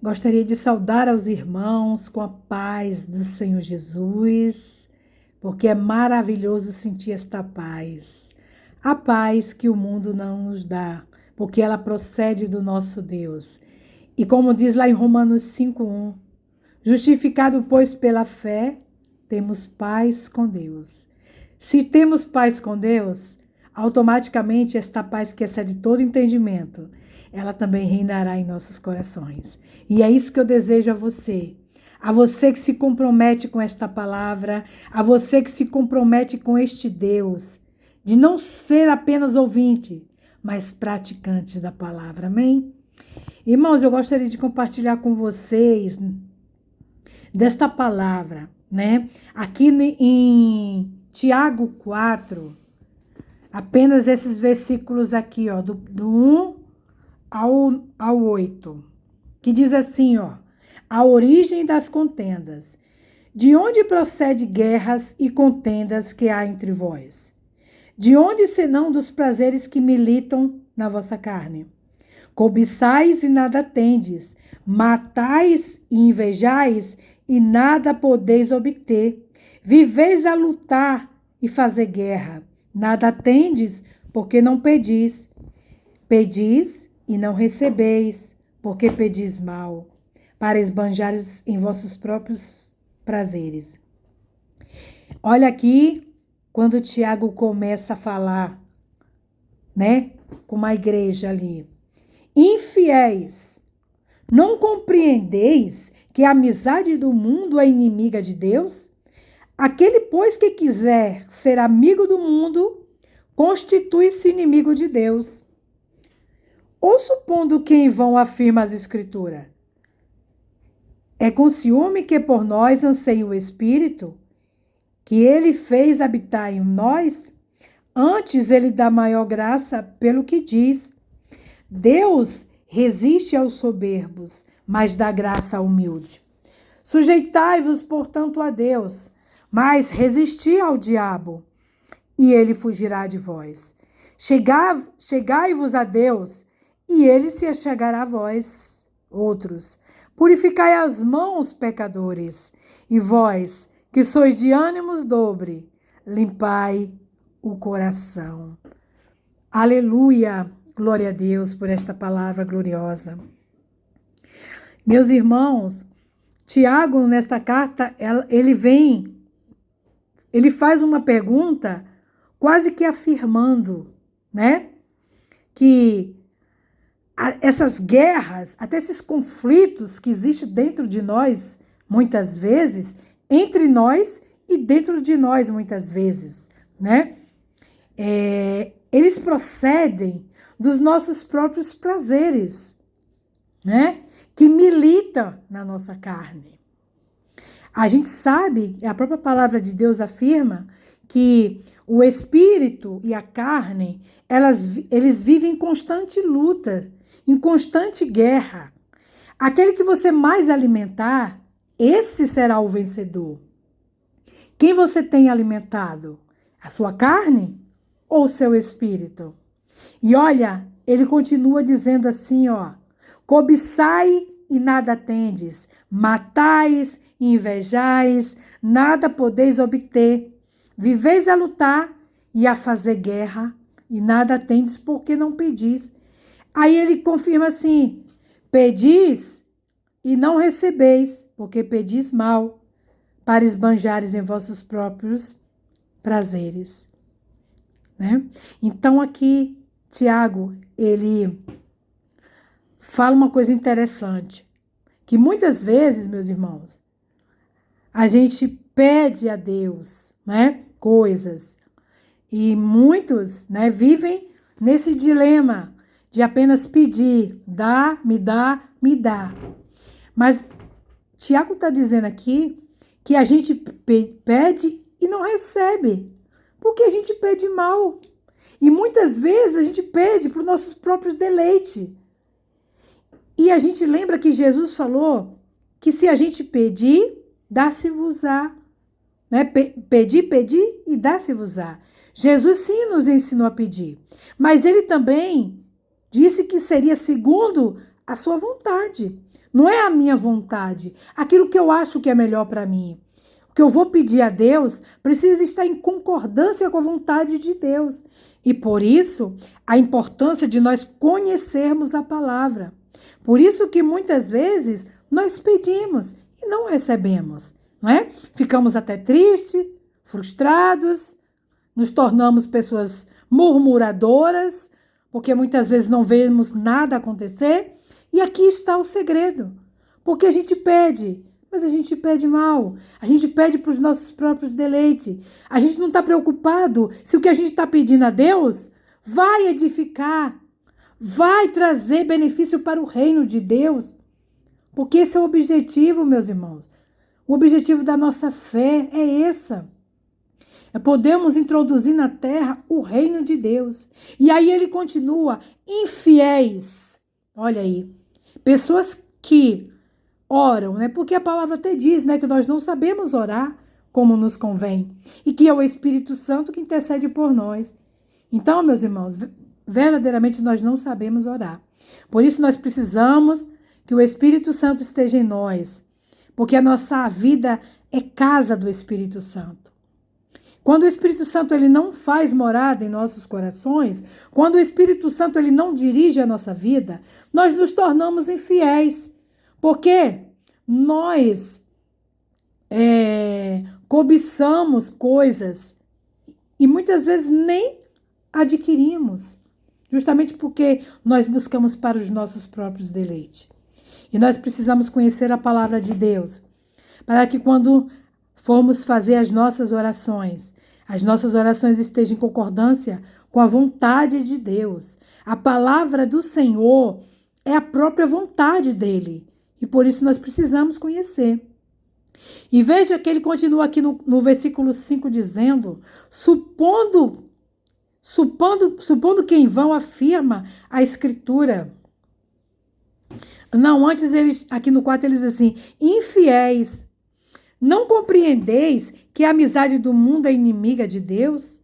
Gostaria de saudar aos irmãos com a paz do Senhor Jesus, porque é maravilhoso sentir esta paz. A paz que o mundo não nos dá, porque ela procede do nosso Deus. E como diz lá em Romanos 5:1, justificado, pois, pela fé, temos paz com Deus. Se temos paz com Deus, automaticamente esta paz que excede todo entendimento, ela também reinará em nossos corações. E é isso que eu desejo a você que se compromete com esta palavra, a você que se compromete com este Deus, de não ser apenas ouvinte, mas praticante da palavra. Amém? Irmãos, eu gostaria de compartilhar com vocês desta palavra, né? Aqui em Tiago 4, apenas esses versículos aqui, ó, do 1 ao 8, que diz assim, ó: a origem das contendas. De onde procede guerras e contendas que há entre vós? De onde senão dos prazeres que militam na vossa carne? Cobiçais e nada tendes, matais e invejais e nada podeis obter. Viveis a lutar e fazer guerra. Nada tendes, porque não pedis. Pedis e não recebeis, porque pedis mal, para esbanjares em vossos próprios prazeres. Olha aqui, quando Tiago começa a falar, né, com uma igreja ali. Infiéis, não compreendeis que a amizade do mundo é inimiga de Deus? Aquele, pois, que quiser ser amigo do mundo, constitui-se inimigo de Deus. Ou supondo que em vão afirma as Escrituras, é com ciúme que por nós anseia o Espírito, que ele fez habitar em nós? Antes ele dá maior graça pelo que diz: Deus resiste aos soberbos, mas dá graça ao humilde. Sujeitai-vos, portanto, a Deus, mas resisti ao diabo, e ele fugirá de vós. Chegai-vos a Deus, e ele se achegará a vós, outros. Purificai as mãos, pecadores, e vós, que sois de ânimos dobre, limpai o coração. Aleluia! Glória a Deus por esta palavra gloriosa. Meus irmãos, Tiago, nesta carta, ele faz uma pergunta quase que afirmando, né, que essas guerras, até esses conflitos que existem dentro de nós, muitas vezes, entre nós e dentro de nós, muitas vezes, né, eles procedem dos nossos próprios prazeres, né, que militam na nossa carne. A gente sabe, a própria palavra de Deus afirma que o espírito e a carne, eles vivem em constante luta, em constante guerra. Aquele que você mais alimentar, esse será o vencedor. Quem você tem alimentado? A sua carne ou o seu espírito? E olha, ele continua dizendo assim, ó: cobiçai e nada tendes, matais e invejais, nada podeis obter. Viveis a lutar e a fazer guerra, e nada tendes porque não pedis. Aí ele confirma assim: pedis e não recebeis, porque pedis mal, para esbanjares em vossos próprios prazeres. Né? Então aqui, Tiago, ele fala uma coisa interessante, que muitas vezes, meus irmãos, a gente pede a Deus, né, coisas, e muitos, né, vivem nesse dilema de apenas pedir, dá, me dá, me dá. Mas Tiago está dizendo aqui que a gente pede e não recebe, porque a gente pede mal. E muitas vezes a gente pede para os nossos próprios deleites. E a gente lembra que Jesus falou que se a gente pedir, dá-se-vos-á. Né? Pedir e dá-se-vos-á. Jesus sim nos ensinou a pedir. Mas ele também disse que seria segundo a sua vontade. Não é a minha vontade, aquilo que eu acho que é melhor para mim. O que eu vou pedir a Deus precisa estar em concordância com a vontade de Deus. E por isso, a importância de nós conhecermos a palavra. Por isso que muitas vezes nós pedimos e não recebemos, não é? Ficamos até tristes, frustrados, nos tornamos pessoas murmuradoras, porque muitas vezes não vemos nada acontecer. E aqui está o segredo. Porque a gente pede, mas a gente pede mal. A gente pede para os nossos próprios deleites. A gente não está preocupado se o que a gente está pedindo a Deus vai edificar, vai trazer benefício para o reino de Deus. Porque esse é o objetivo, meus irmãos. O objetivo da nossa fé é essa. É podermos introduzir na terra o reino de Deus. E aí ele continua, infiéis. Olha aí, pessoas que oram, né? Porque a palavra até diz, né, que nós não sabemos orar como nos convém. E que é o Espírito Santo que intercede por nós. Então, meus irmãos, verdadeiramente nós não sabemos orar. Por isso nós precisamos que o Espírito Santo esteja em nós. Porque a nossa vida é casa do Espírito Santo. Quando o Espírito Santo ele não faz morada em nossos corações, quando o Espírito Santo ele não dirige a nossa vida, nós nos tornamos infiéis. Porque nós cobiçamos coisas e muitas vezes nem adquirimos, justamente porque nós buscamos para os nossos próprios deleites. E nós precisamos conhecer a palavra de Deus, para que quando formos fazer as nossas orações estejam em concordância com a vontade de Deus. A palavra do Senhor é a própria vontade dele. E por isso nós precisamos conhecer. E veja que ele continua aqui no versículo 5 dizendo, supondo que em vão afirma a Escritura. Não, antes aqui no 4 ele diz assim, infiéis, não compreendeis que a amizade do mundo é inimiga de Deus?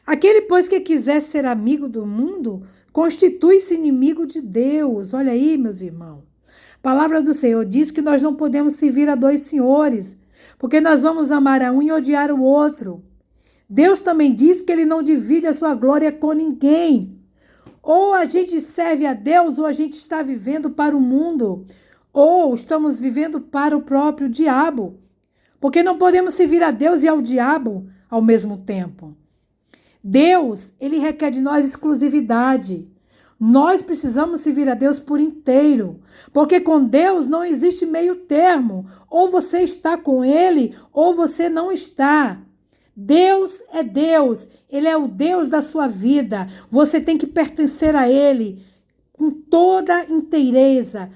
Aquele, pois, que quiser ser amigo do mundo, constitui-se inimigo de Deus. Olha aí, meus irmãos. A palavra do Senhor diz que nós não podemos servir a dois senhores, porque nós vamos amar a um e odiar o outro. Deus também diz que ele não divide a sua glória com ninguém. Ou a gente serve a Deus, ou a gente está vivendo para o mundo, ou estamos vivendo para o próprio diabo. Porque não podemos servir a Deus e ao diabo ao mesmo tempo. Deus, ele requer de nós exclusividade. Nós precisamos servir a Deus por inteiro. Porque com Deus não existe meio termo. Ou você está com ele, ou você não está. Deus é Deus. Ele é o Deus da sua vida. Você tem que pertencer a ele com toda inteireza,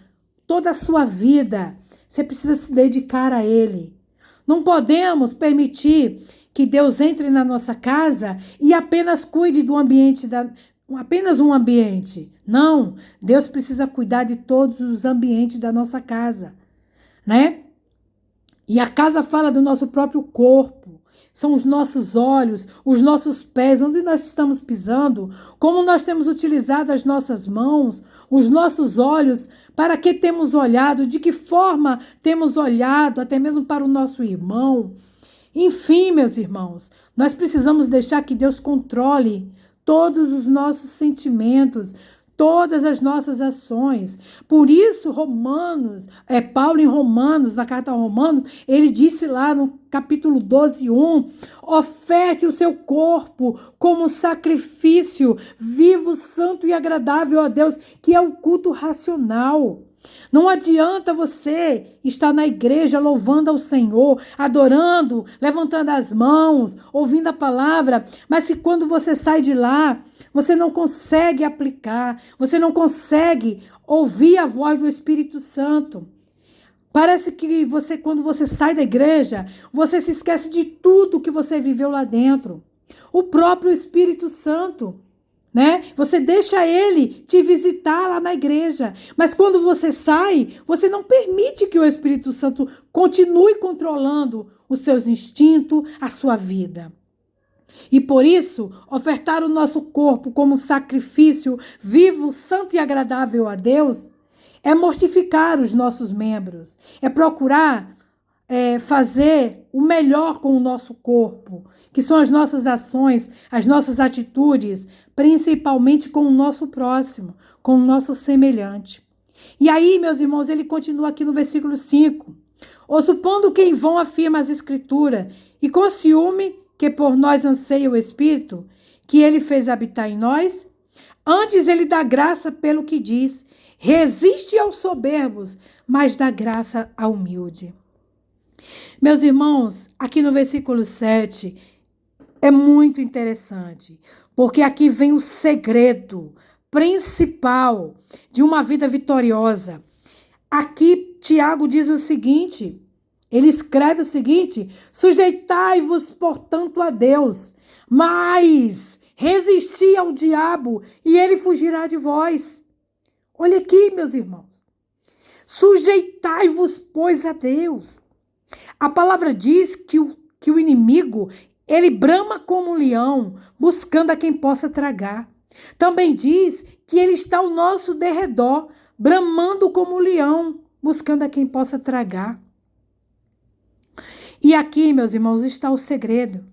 toda a sua vida. Você precisa se dedicar a ele. Não podemos permitir que Deus entre na nossa casa e apenas cuide do ambiente, apenas um ambiente. Não, Deus precisa cuidar de todos os ambientes da nossa casa, né? E a casa fala do nosso próprio corpo. São os nossos olhos, os nossos pés, onde nós estamos pisando, como nós temos utilizado as nossas mãos, os nossos olhos, para que temos olhado, de que forma temos olhado, até mesmo para o nosso irmão. Enfim, meus irmãos, nós precisamos deixar que Deus controle todos os nossos sentimentos, todas as nossas ações. Por isso, Paulo em Romanos, na carta a Romanos, ele disse lá no capítulo 12:1, oferte o seu corpo como sacrifício vivo, santo e agradável a Deus, que é o culto racional. Não adianta você estar na igreja louvando ao Senhor, adorando, levantando as mãos, ouvindo a palavra, mas se quando você sai de lá, você não consegue aplicar, você não consegue ouvir a voz do Espírito Santo. Parece que quando você sai da igreja, você se esquece de tudo que você viveu lá dentro. O próprio Espírito Santo, né? Você deixa ele te visitar lá na igreja, mas quando você sai, você não permite que o Espírito Santo continue controlando os seus instintos, a sua vida. E por isso, ofertar o nosso corpo como sacrifício vivo, santo e agradável a Deus é mortificar os nossos membros, é procurar fazer o melhor com o nosso corpo, que são as nossas ações, as nossas atitudes, principalmente com o nosso próximo, com o nosso semelhante. E aí, meus irmãos, ele continua aqui no versículo 5. Ou supondo que em vão afirma as Escrituras, e com ciúme que por nós anseia o Espírito, que ele fez habitar em nós, antes ele dá graça pelo que diz, resiste aos soberbos, mas dá graça ao humilde. Meus irmãos, aqui no versículo 7 é muito interessante, porque aqui vem o segredo principal de uma vida vitoriosa. Aqui Tiago diz o seguinte, ele escreve o seguinte: sujeitai-vos, portanto, a Deus, mas resisti ao diabo e ele fugirá de vós. Olha aqui, meus irmãos. Sujeitai-vos, pois, a Deus. A palavra diz que o inimigo, ele brama como um leão, buscando a quem possa tragar. Também diz que ele está ao nosso derredor, bramando como um leão, buscando a quem possa tragar. E aqui, meus irmãos, está o segredo.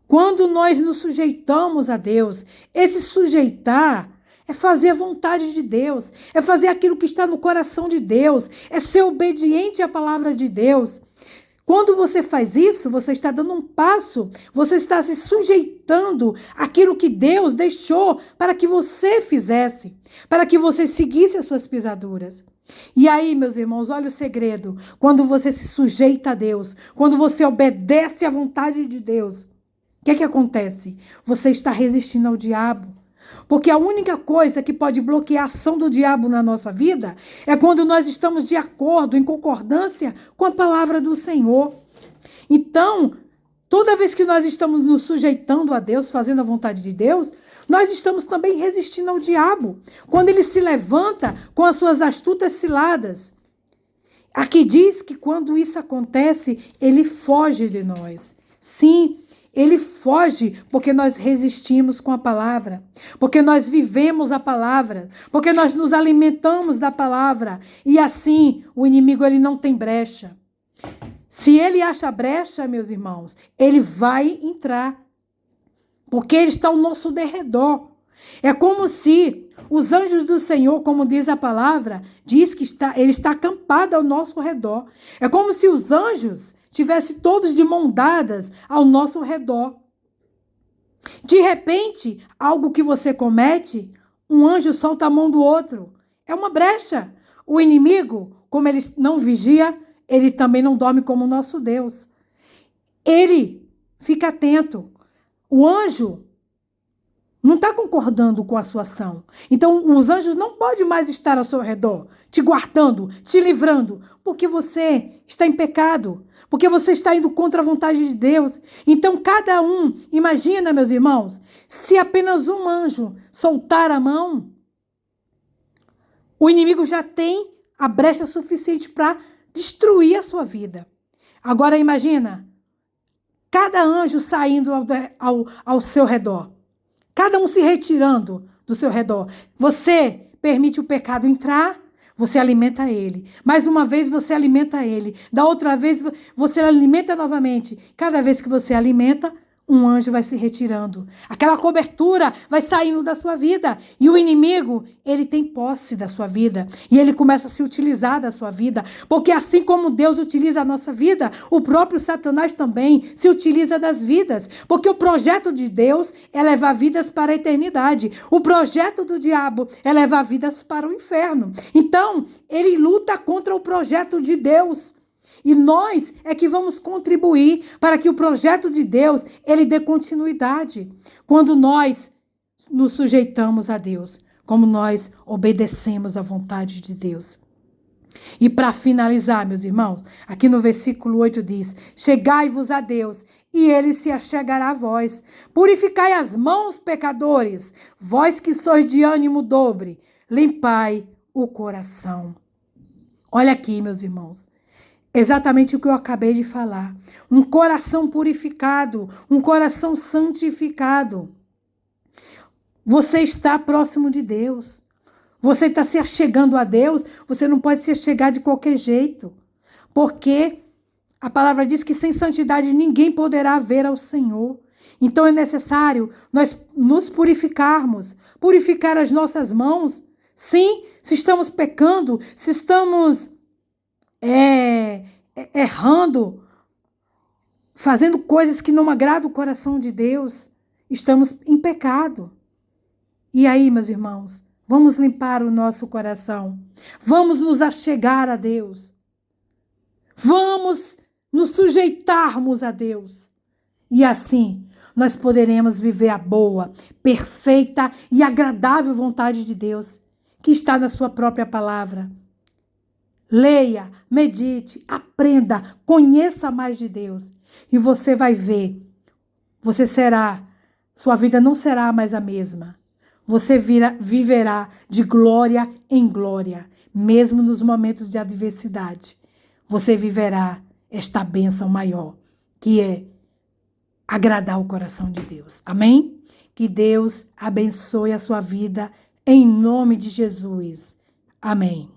Quando nós nos sujeitamos a Deus, esse sujeitar é fazer a vontade de Deus, é fazer aquilo que está no coração de Deus, é ser obediente à palavra de Deus. Quando você faz isso, você está dando um passo, você está se sujeitando àquilo que Deus deixou para que você fizesse, para que você seguisse as suas pisaduras. E aí, meus irmãos, olha o segredo. Quando você se sujeita a Deus, quando você obedece à vontade de Deus, o que acontece? Você está resistindo ao diabo. Porque a única coisa que pode bloquear a ação do diabo na nossa vida é quando nós estamos de acordo, em concordância com a palavra do Senhor. Então, toda vez que nós estamos nos sujeitando a Deus, fazendo a vontade de Deus, nós estamos também resistindo ao diabo. Quando ele se levanta com as suas astutas ciladas. Aqui diz que quando isso acontece, ele foge de nós. Sim, ele foge porque nós resistimos com a palavra, porque nós vivemos a palavra, porque nós nos alimentamos da palavra. E assim, o inimigo ele não tem brecha. Se ele acha brecha, meus irmãos, ele vai entrar, porque ele está ao nosso derredor. É como se os anjos do Senhor, como diz a palavra, diz que ele está acampado ao nosso redor. É como se os anjos tivessem todos de mão dadas ao nosso redor. De repente, algo que você comete, um anjo solta a mão do outro. É uma brecha. O inimigo, como ele não vigia, ele também não dorme como o nosso Deus. Ele fica atento. O anjo não está concordando com a sua ação. Então, os anjos não podem mais estar ao seu redor, te guardando, te livrando, porque você está em pecado, porque você está indo contra a vontade de Deus. Então, cada um, imagina, meus irmãos, se apenas um anjo soltar a mão, o inimigo já tem a brecha suficiente para destruir a sua vida. Agora, imagina, cada anjo saindo ao seu redor. Cada um se retirando do seu redor. Você permite o pecado entrar, você alimenta ele. Mais uma vez você alimenta ele. Da outra vez você alimenta novamente. Cada vez que você alimenta, um anjo vai se retirando. Aquela cobertura vai saindo da sua vida. E o inimigo, ele tem posse da sua vida. E ele começa a se utilizar da sua vida. Porque assim como Deus utiliza a nossa vida, o próprio Satanás também se utiliza das vidas. Porque o projeto de Deus é levar vidas para a eternidade. O projeto do diabo é levar vidas para o inferno. Então, ele luta contra o projeto de Deus. E nós é que vamos contribuir para que o projeto de Deus, ele dê continuidade. Quando nós nos sujeitamos a Deus, como nós obedecemos à vontade de Deus. E para finalizar, meus irmãos, aqui no versículo 8 diz: chegai-vos a Deus, e ele se achegará a vós. Purificai as mãos, pecadores, vós que sois de ânimo dobre, limpai o coração. Olha aqui, meus irmãos. Exatamente o que eu acabei de falar. Um coração purificado, um coração santificado. Você está próximo de Deus. Você está se achegando a Deus, você não pode se achegar de qualquer jeito. Porque a palavra diz que sem santidade ninguém poderá ver ao Senhor. Então é necessário nós nos purificarmos, purificar as nossas mãos. Sim, se estamos pecando, se estamos errando, fazendo coisas que não agradam o coração de Deus, estamos em pecado. E aí, meus irmãos, vamos limpar o nosso coração. Vamos nos achegar a Deus. Vamos nos sujeitarmos a Deus. E assim, nós poderemos viver a boa, perfeita e agradável vontade de Deus, que está na sua própria palavra. Leia, medite, aprenda, conheça mais de Deus. E você vai ver, sua vida não será mais a mesma. Você viverá de glória em glória, mesmo nos momentos de adversidade. Você viverá esta bênção maior, que é agradar o coração de Deus. Amém? Que Deus abençoe a sua vida em nome de Jesus. Amém.